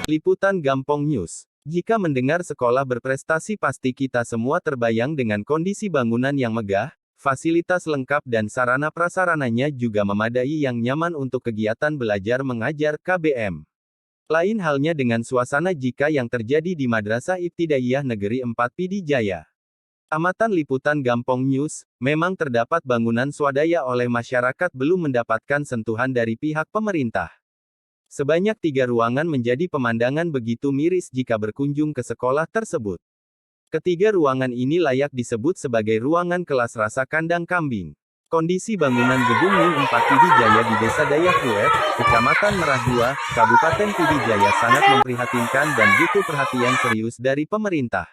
Liputan Gampong News. Jika mendengar sekolah berprestasi pasti kita semua terbayang dengan kondisi bangunan yang megah, fasilitas lengkap dan sarana prasarananya juga memadai yang nyaman untuk kegiatan belajar mengajar KBM. Lain halnya dengan suasana jika yang terjadi di Madrasah Ibtidaiyah Negeri 4 Pidijaya. Amatan Liputan Gampong News, memang terdapat bangunan swadaya oleh masyarakat belum mendapatkan sentuhan dari pihak pemerintah. Sebanyak 3 ruangan menjadi pemandangan begitu miris jika berkunjung ke sekolah tersebut. Ketiga ruangan ini layak disebut sebagai ruangan kelas rasa kandang kambing. Kondisi bangunan gedung Min 4 Pidijaya di Desa Dayakuet, Kecamatan Merah 2, Kabupaten Pidijaya sangat memprihatinkan dan butuh perhatian serius dari pemerintah.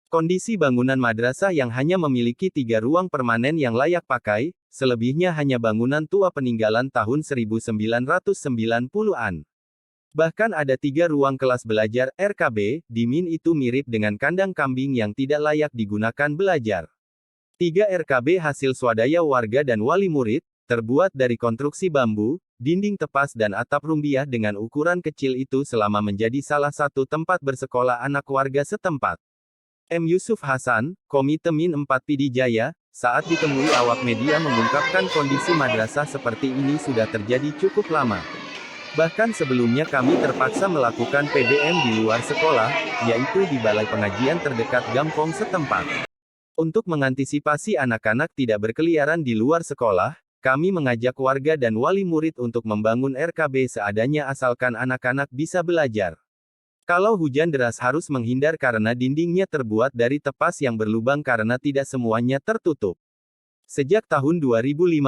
Kondisi bangunan madrasah yang hanya memiliki 3 ruang permanen yang layak pakai, selebihnya hanya bangunan tua peninggalan tahun 1990-an. Bahkan ada 3 ruang kelas belajar, RKB, di Min itu mirip dengan kandang kambing yang tidak layak digunakan belajar. 3 RKB hasil swadaya warga dan wali murid, terbuat dari konstruksi bambu, dinding tepas dan atap rumbiah dengan ukuran kecil itu selama menjadi salah satu tempat bersekolah anak warga setempat. M. Yusuf Hasan, Komite Min 4 Pidijaya, saat ditemui awak media mengungkapkan kondisi madrasah seperti ini sudah terjadi cukup lama. Bahkan sebelumnya kami terpaksa melakukan PBM di luar sekolah, yaitu di balai pengajian terdekat Gampong setempat. Untuk mengantisipasi anak-anak tidak berkeliaran di luar sekolah, kami mengajak warga dan wali murid untuk membangun RKB seadanya asalkan anak-anak bisa belajar. Kalau hujan deras harus menghindar karena dindingnya terbuat dari tepas yang berlubang karena tidak semuanya tertutup. Sejak tahun 2015,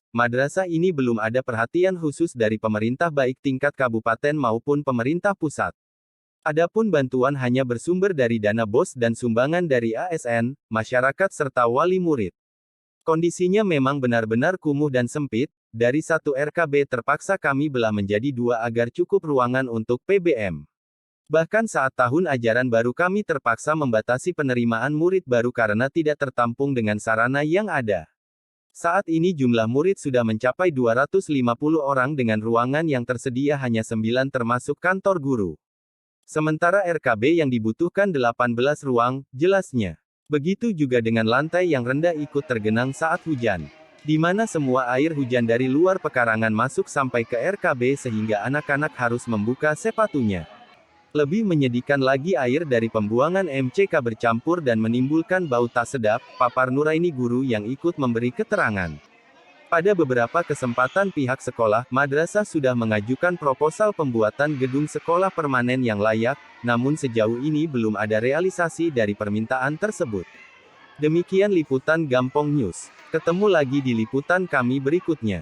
madrasah ini belum ada perhatian khusus dari pemerintah baik tingkat kabupaten maupun pemerintah pusat. Adapun bantuan hanya bersumber dari dana BOS dan sumbangan dari ASN, masyarakat serta wali murid. Kondisinya memang benar-benar kumuh dan sempit, dari 1 RKB terpaksa kami belah menjadi 2 agar cukup ruangan untuk PBM. Bahkan saat tahun ajaran baru kami terpaksa membatasi penerimaan murid baru karena tidak tertampung dengan sarana yang ada. Saat ini jumlah murid sudah mencapai 250 orang dengan ruangan yang tersedia hanya 9 termasuk kantor guru. Sementara RKB yang dibutuhkan 18 ruang, jelasnya. Begitu juga dengan lantai yang rendah ikut tergenang saat hujan. Di mana semua air hujan dari luar pekarangan masuk sampai ke RKB sehingga anak-anak harus membuka sepatunya. Lebih menyedihkan lagi air dari pembuangan MCK bercampur dan menimbulkan bau tak sedap, papar Nuraini guru yang ikut memberi keterangan. Pada beberapa kesempatan pihak sekolah, madrasah sudah mengajukan proposal pembuatan gedung sekolah permanen yang layak, namun sejauh ini belum ada realisasi dari permintaan tersebut. Demikian liputan Gampong News. Ketemu lagi di liputan kami berikutnya.